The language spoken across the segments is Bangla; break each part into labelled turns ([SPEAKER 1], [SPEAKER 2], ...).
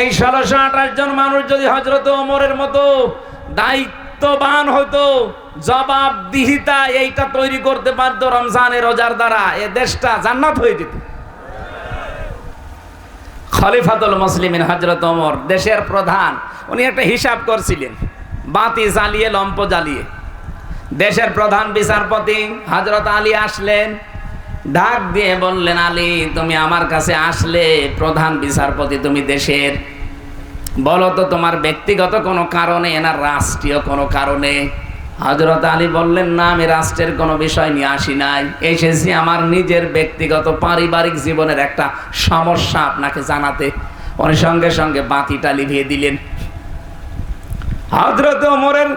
[SPEAKER 1] এই 1628 জন মানুষ যদি হযরত ওমরের মতো দায়িত্ববান হতো, জবাবদিহিতা এইটা তৈরি করতে পারতো রমজানের রোজার দ্বারা, এ দেশটা জান্নাত হয়ে যেত। খলিফাতুল মুসলিমিন হযরত ওমর দেশের প্রধান, উনি একটা হিসাব করছিলেন, বাতি জ্বালিয়ে লম্প জ্বালিয়ে। দেশের প্রধান বিচারপতি হযরত আলী আসলেন, ডাক দিয়ে বললেন, আলী তুমি আমার কাছে আসলে, প্রধান বিচারপতি তুমি দেশের, বলো তো তোমার ব্যক্তিগত কোনো কারণে না রাষ্ট্রীয় কোনো কারণে? হযরত আলী বললেন, না আমি রাষ্ট্রের কোনো বিষয় নিয়ে আসি নাই, এসেছি আমার নিজের ব্যক্তিগত পারিবারিক জীবনের একটা সমস্যা আপনাকে জানাতে। উনি সঙ্গে সঙ্গে বাতিটা লিভিয়ে দিলেন। হযরত ওমরের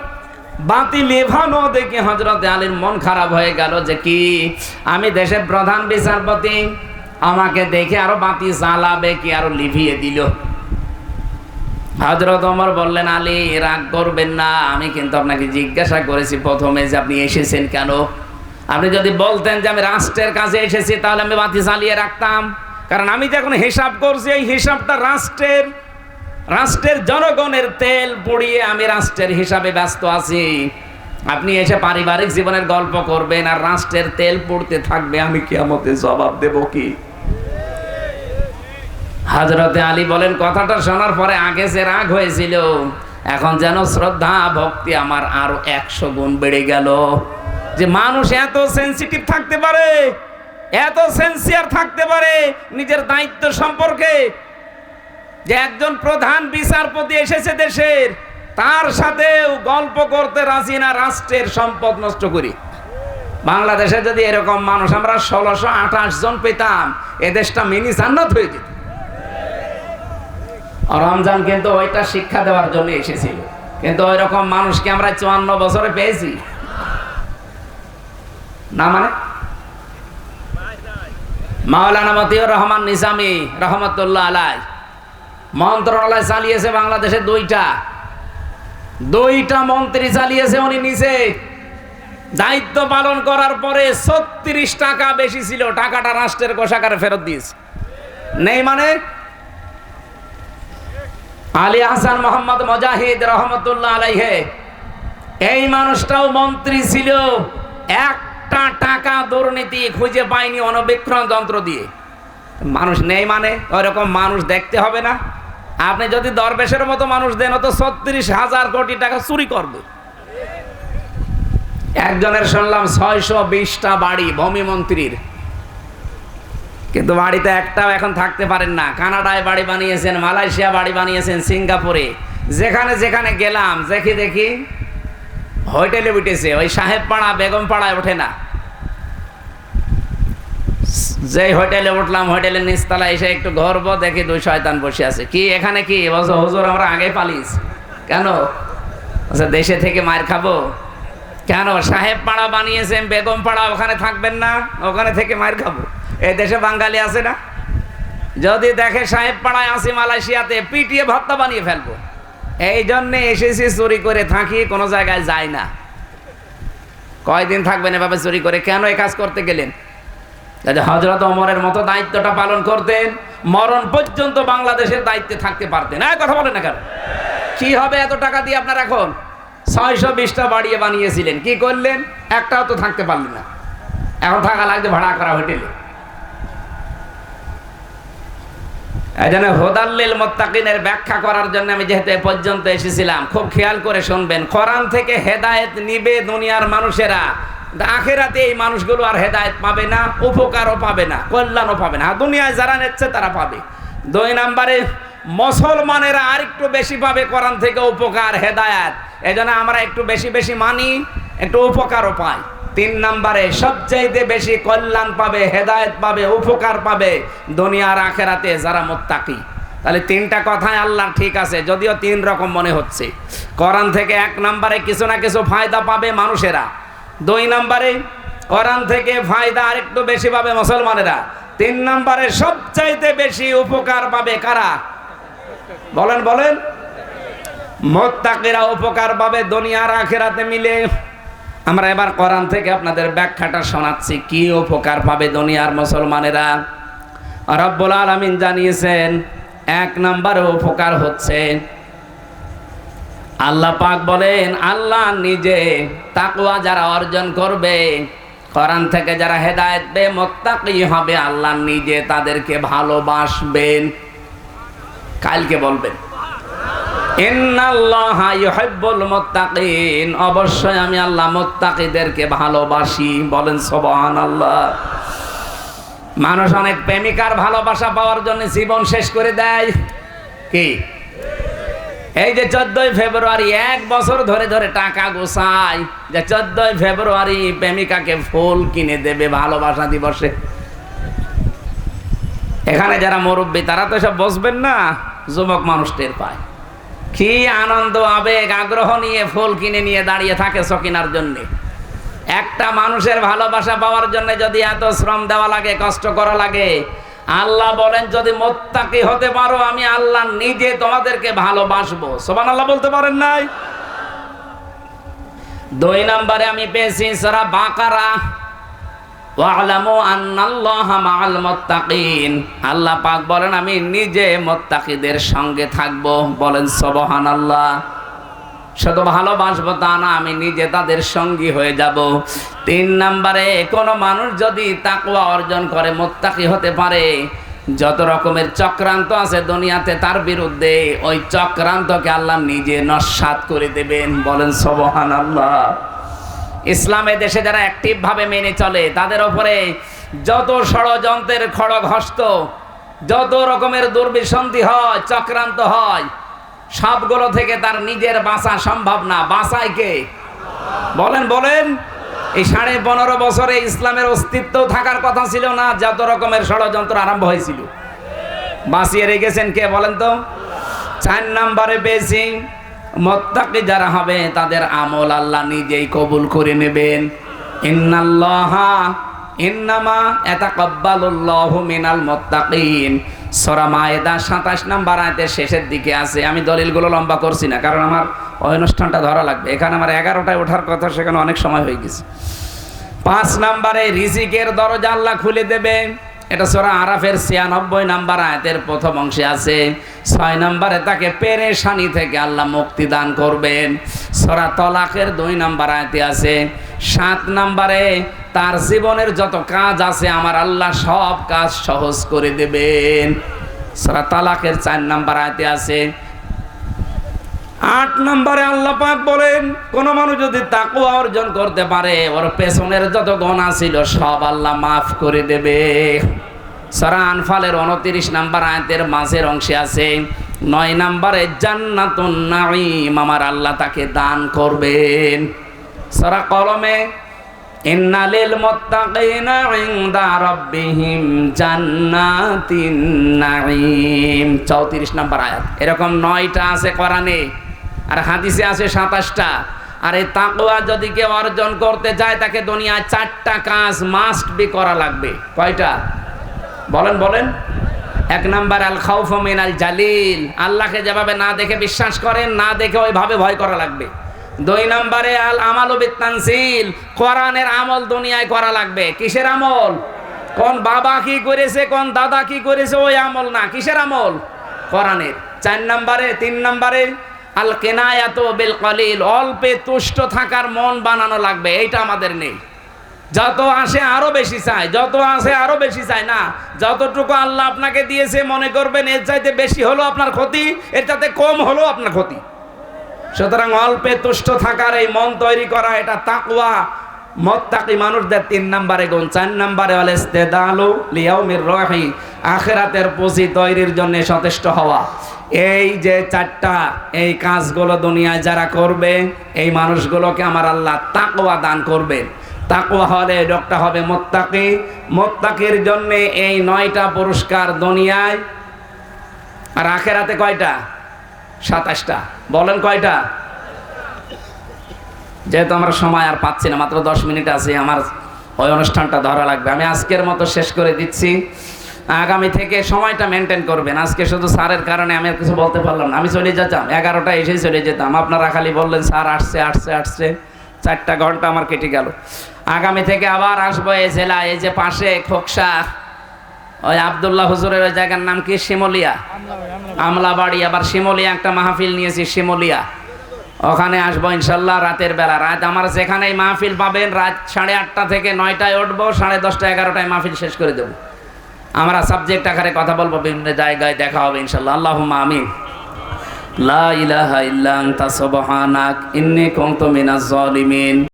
[SPEAKER 1] বাতি লেভানো দেখে হযরত আলীর মন খারাপ হয়ে গেল, যে কি আমি দেশের প্রধান বিচারপতি, আমাকে দেখে আরো বাতি জ্বালাবে কি, আরো লিভিয়ে দিল। হযরত ওমর বললেন, আলী রাগ করবেন না, আমি কিন্তু আপনাকে জিজ্ঞাসা করেছি প্রথমে যে আপনি এসেছেন কেন। আপনি যদি বলতেন যে আমি রাষ্ট্রের কাছে এসেছি, তাহলে আমি বাতি জ্বালিয়ে রাখতাম, কারণ আমি যে এখন হিসাব করছি এই হিসাবটা রাষ্ট্রের জনগণের তেল পুড়িয়ে আমি রাষ্ট্রের হিসাবে ব্যস্ত আছি। আপনি এসে পারিবারিক জীবনের গল্প করবেন আর রাষ্ট্রের তেল পুড়তে থাকবে, আমি কিয়ামতে জবাব দেব কি? হযরতে আলী বলেন, কথাটা শোনার পরে আগে যে রাগ হয়েছিল, এখন যেন শ্রদ্ধা ভক্তি আমার আরো 100 গুণ বেড়ে গেল। যে মানুষ এত সেনসিটিভ থাকতে পারে, এত সেন্সিয়ার থাকতে পারে নিজের দায়িত্ব সম্পর্কে, যে একজন প্রধান বিচারপতি এসেছে দেশের, তার সাথেও গল্প করতে রাজি না রাষ্ট্রের সম্পদ নষ্ট করি। বাংলাদেশে যদি এরকম মানুষ আমরা 1628 জন পেতাম, এ দেশটা মিনি জান্নাত হয়ে যেত। রমজান কিন্তু ওইটা শিক্ষা দেওয়ার জন্য এসেছিল, কিন্তু ওই রকম মানুষকে আমরা 54 বছরে পেয়েছি না। মানে মাওলানা মতিউর রহমান নিজামী রহমতুল্লাহ আলাইহি মন্ত্রণালয় চালিয়েছে বাংলাদেশে, দুইটা মন্ত্রী চালিয়েছে উনি নিজে। দায়িত্ব পালন করার পরে 36 টাকা বেশি ছিল, টাকাটা রাষ্ট্রের কোষাগারে ফেরত দিয়েছে। নেই মানে আলী হাসান মোহাম্মদ মুজাহিদ রহমতুল্লাহ আলাইহি, এই মানুষটাও মন্ত্রী ছিল, একটা টাকা দুর্নীতি খুঁজে পায়নি অণুবীক্ষণ যন্ত্র দিয়ে। মানুষ নেই মানে ওইরকম মানুষ দেখতে হবে না। আপনি যদি দরবেশের মতো মানুষ দেন, তো 36,000 কোটি টাকা চুরি করবে। একজনের শুনলাম 620টা বাড়ি ভূমি মন্ত্রীর, কিন্তু বাড়িতে একটাও এখন থাকতে পারেন না। কানাডায় বাড়ি বানিয়েছেন, মালয়েশিয়া বাড়ি বানিয়েছেন, সিঙ্গাপুরে, যেখানে যেখানে গেলাম দেখি হোটেলে উঠেছে, ওই সাহেব পাড়া বেগম পাড়ায় ওঠে না। যে হোটেলে উঠলাম, হোটেলের নিচতলায় এসে একটু ঘরব, দেখি 2 শয়তান বসে আছে। কি এখানে কি বলছো? হুজুর আমরা আগে পালিস। কেন? দেশে থেকে মার খাবো। কেন? সাহেব পাড়া বানিয়েছেন, বেগম পাড়া, ওখানে থাকবেন না? ওখানে থেকে মার খাবো। এই দেশে বাঙালি আছে না? যদি দেখে সাহেব পাড়ায় আসি মালয়েশিয়াতে, পিটিয়ে ভর্তা বানিয়ে ফেলবো। এই জন্যে এসেছি চুরি করে থাকি, কোনো জায়গায় যাই না। কয়দিন থাকবেন এভাবে চুরি করে? কেন এই কাজ করতে গেলেন? হযরত ওমরের মতো দায়িত্বটা পালন করতেন, মরণ পর্যন্ত বাংলাদেশের দায়িত্বে থাকতে পারতেন। কথা বলেন না কেন? কি হবে এত টাকা দিয়ে আপনার? এখন 620টা বাড়িয়ে বানিয়েছিলেন, কি করলেন? একটাও তো থাকতে পারলেন না। এখন থাকা লাগবে ভাড়া করা হোটেলে। এই জন্য হুদাল্লিল মুত্তাকিনের ব্যাখ্যা করার জন্য আমি যেহেতু এ পর্যন্ত এসেছিলাম, খুব খেয়াল করে শুনবেন। কোরআন থেকে হেদায়েত নিবে দুনিয়ার মানুষেরা, আখিরাতে এই মানুষগুলো আর হেদায়েত পাবে না, উপকারও পাবে না, কল্যাণও পাবে না। দুনিয়ায় যারা নিচ্ছে তারা পাবে। 2 নম্বরে মুসলমানেরা আরেকটু বেশি পাবে কোরআন থেকে উপকার, হেদায়েত। এজন্য আমরা একটু বেশি বেশি মানি, একটু উপকারও পাই। 3 নম্বরে সবচাইতে বেশি কল্যাণ পাবে, হেদায়েত পাবে, উপকার পাবে দুনিয়ার আখিরাতে যারা মুত্তাকি। তাহলে 3টা কথাই আল্লাহ ঠিক আছে, যদিও 3 রকম মনে হচ্ছে। কোরআন থেকে 1 নম্বরে কিছু না কিছু ফায়দা পাবে মানুষেরা, 2 নম্বরে কোরআন থেকে ফায়দা আরেকটু বেশি পাবে মুসলমানেরা, 3 নম্বরে সবচাইতে বেশি উপকার পাবে কারা? বলেন মুত্তাকিরা উপকার পাবে দুনিয়ার আখিরাতে মিলে। আমরা এবার কোরআন থেকে আপনাদের ব্যাখ্যাটা শোনাচ্ছি, কি উপকার পাবে দুনিয়ার মুসলমানেরা। রব্বুল আলামিন জানিয়েছেন, এক নম্বরে উপকার হচ্ছে, আল্লাহ পাক বলেন আল্লাহ নিজে তাকওয়া যারা অর্জন করবে, কোরআন থেকে যারা হেদায়েত পেয়ে মুত্তাকি হবে, আল্লাহ নিজে তাদেরকে ভালোবাসবেন। কালকে বলবেন ইন্নাল্লাহা ইউহিব্বুল মুত্তাকিন, অবশ্যই আমি আল্লাহ মুত্তাকিদেরকে ভালোবাসি। বলেন সুবহানাল্লাহ। মানুষ অনেক প্রেমিকার ভালোবাসা পাওয়ার জন্য জীবন শেষ করে দেয়। কি এই যে 14ই ফেব্রুয়ারি 1 বছর ধরে ধরে টাকা গোছায় যে 14ই ফেব্রুয়ারি প্রেমিকাকে ফুল কিনে দেবে ভালোবাসা দিবসে। এখানে যারা মুরব্বী তারা তো সব বসবেন না, যুবক মানুষ টের পায় কি আনন্দ আবেগ আগ্রহ নিয়ে ফুল কিনে নিয়ে দাঁড়িয়ে থাকে সকিনার জন্য। একটা মানুষের ভালোবাসা পাওয়ার জন্য যদি এত শ্রম দেওয়া লাগে, কষ্ট করা লাগে, আল্লাহ বলেন যদি মুত্তাকি হতে পারো আমি আল্লাহ নিজে তোমাদেরকে ভালোবাসবো। সুবহানাল্লাহ বলতে পারেন নাই? 2 নম্বরে আমি পেয়েছি সূরা বাকারা, ওয়া'লামু আন্নাল্লাহা মা'আল মুত্তাকিন। আল্লাহ পাক বলেন আমি নিজে মুত্তাকিদের সঙ্গে থাকবো। বলেন সুবহানাল্লাহ। শুধু ভালোবাসবো তা না, আমি নিজে তাদের সঙ্গী হয়ে যাব। 3 নম্বরে কোন মানুষ যদি তাকওয়া অর্জন করে মুত্তাকি হতে পারে, যত রকমের চক্রান্ত আছে দুনিয়াতে তার বিরুদ্ধে, ওই চক্রান্তকে আল্লাহ নিজে নস্যাৎ করে দেবেন। বলেন সুবহানাল্লাহ। ইসলামে দেশে যারা অ্যাক্টিভ ভাবে মেনে চলে তাদের উপরে যত ষড়যন্ত্রের খড়গ হস্ত, যত রকমের দুর্বিসন্ধি হয়, চক্রান্ত হয়, সবগুলো থেকে তার নিজের বাঁচা সম্ভব না। বাঁচায় কে? বলেন বলেন। এই 15.5 বছরে ইসলামের অস্তিত্ব থাকার কথা ছিল না, যত রকমের ষড়যন্ত্র আরম্ভ হয়েছিল, বাঁচিয়ে রেখেছেন কে বলেন তো? 4 নম্বরে পেয়েছি মুত্তাকি যারা হবে তাদের আমল আল্লাহ নিজেই কবুল করে নেবেন। ইন্নামা ইয়াতাকাব্বালুল্লাহু মিনাল মুত্তাকিন। সূরা মায়েদা 27 নম্বর আয়াতের শেষের দিকে আছে। আমি দলিলগুলো লম্বা করছি না, কারণ আমার ওই অনুষ্ঠানটা ধরা লাগবে। এখানে আমার 11টায় ওঠার কথা, সেখানে অনেক সময় হয়ে গেছে। 5 নম্বরে রিজিকের দরজা আল্লাহ খুলে দেবে। এটা সূরা আরাফের 96 নম্বর আয়াতের প্রথম অংশে আছে। 6 নম্বরে তাকে পেরেশানি থেকে আল্লাহ মুক্তি দান করবেন। সূরা তালাকের 2 নম্বর আয়াতে আছে। 7 নম্বরে তার জীবনের যত কাজ আছে আমার আল্লাহ সব কাজ সহজ করে দেবেন। সূরা তালাকের 4 নম্বর আয়াতে আছে। 8 নম্বরে আল্লাহ পাক বলেন কোন মানুষ যদি তাকওয়া অর্জন করতে পারে, ওর পেছনের যত গুনাহ ছিল সব আল্লাহ মাফ করে দেবে। সূরা আনফালের 29 নম্বর আয়াতের মাঝের অংশে আছে। 9 নম্বরে জান্নাতুন নাঈম, আমার আল্লাহ তাকে দান করবেন। সূরা কলমে ইন্না লিল মুত্তাকিনা ইনদা রাব্বিহিম জান্নাতিন নাঈম 34 নম্বর আয়াত। এরকম 9টা আছে কোরআনে, আর হাদিসে আছে 27টা। আর এই তাকওয়া যদি কেউ অর্জন করতে চায় তাকে দুনিয়ায় 4টা কাজ মাস্ট বি করা লাগবে। কয়টা বলেন বলেন? 1 নাম্বার আল খাউফু মিনাল জালিল, আল্লাহকে যেভাবে না দেখে বিশ্বাস করেন, না দেখে ওইভাবে ভয় করা লাগবে। 2 নম্বরে আল আমালু বিত তানজিল, কোরআনের আমল দুনিয়ায় করা লাগবে। কিসের আমল? কোন বাবা কি করেছে, কোন দাদা কি করেছে ওই আমল না, কিসের আমল? কোরআনের। 4 নম্বরে 3 নম্বরে আল কিনায়াতু বিল কলিল, অল্পে তুষ্ট থাকার মন বানানো লাগবে। এইটা আমাদের নেই। যত আসে আরো বেশি চাই, যত আসে আরো বেশি চাই না। যতটুকু আল্লাহ আপনাকে দিয়েছে মনে করবেন এর চাইতে বেশি হলো আপনার ক্ষতি, এর চাইতে কম হলো আপনার ক্ষতি। সুতরাং অল্পে তুষ্ট থাকার এই মন তৈরি করা, এটা তাকওয়া মুত্তাকি মানুষদের 3 নম্বরে গুণ। 4 নম্বরে আল ইস্তিদালু লিয়াউমির রাহি, আখিরাতের পুঁজি তৈরির জন্য সচেষ্ট হওয়া। এই যে 4টা এই কাজগুলো দুনিয়ায় যারা করবে, এই মানুষগুলোকে আমার আল্লাহ তাকওয়া দান করবেন। তাকওয়া হলে লোকটা হবে মুত্তাকি। মুত্তাকির জন্য এই 9টা পুরস্কার দুনিয়ায়, আর আখিরাতে কয়টা? 27টা। বলেন কয়টা? যেহেতু আমরা সময় আর পাচ্ছি না, মাত্র 10 মিনিট আছে, আমার ওই অনুষ্ঠানটা ধরা লাগবে। আমি আজকের মতো শেষ করে দিচ্ছি। আগামী থেকে সময়টা মেনটেন করবেন। আজকে শুধু স্যারের কারণে আমি আর কিছু বলতে পারলাম না। আমি চলে যেতাম 11টায় এসেই চলে যেতাম, আপনারা খালি বললেন স্যার আসছে আসছে আসছে, 4টা ঘন্টা আমার কেটে গেল। আগামী থেকে আবার আসবো এই জেলা, এই যে পাশে খোকসা ওই আব্দুল্লাহ হুজুরের ওই জায়গার নাম কি? শিমলিয়া, আমলাবাড়ি। আবার শিমলিয়া একটা মাহফিল নিয়েছি, শিমলিয়া। ওখানে আসবো ইনশাল্লাহ রাতের বেলা। রাত আমার যেখানেই মাহফিল পাবেন, রাত 8:30 থেকে 9টায় উঠবো, 10:30 11টায় মাহফিল শেষ করে দেবো। আমরা সাবজেক্ট আকারে কথা বলবো, বিভিন্ন জায়গায় দেখা হবে ইনশাল্লাহ। আল্লাহুম্মা আমিন। লা ইলাহা ইল্লা আনতা সুবহানাক ইন্নী কুনতু মিনাজ জালিমিন।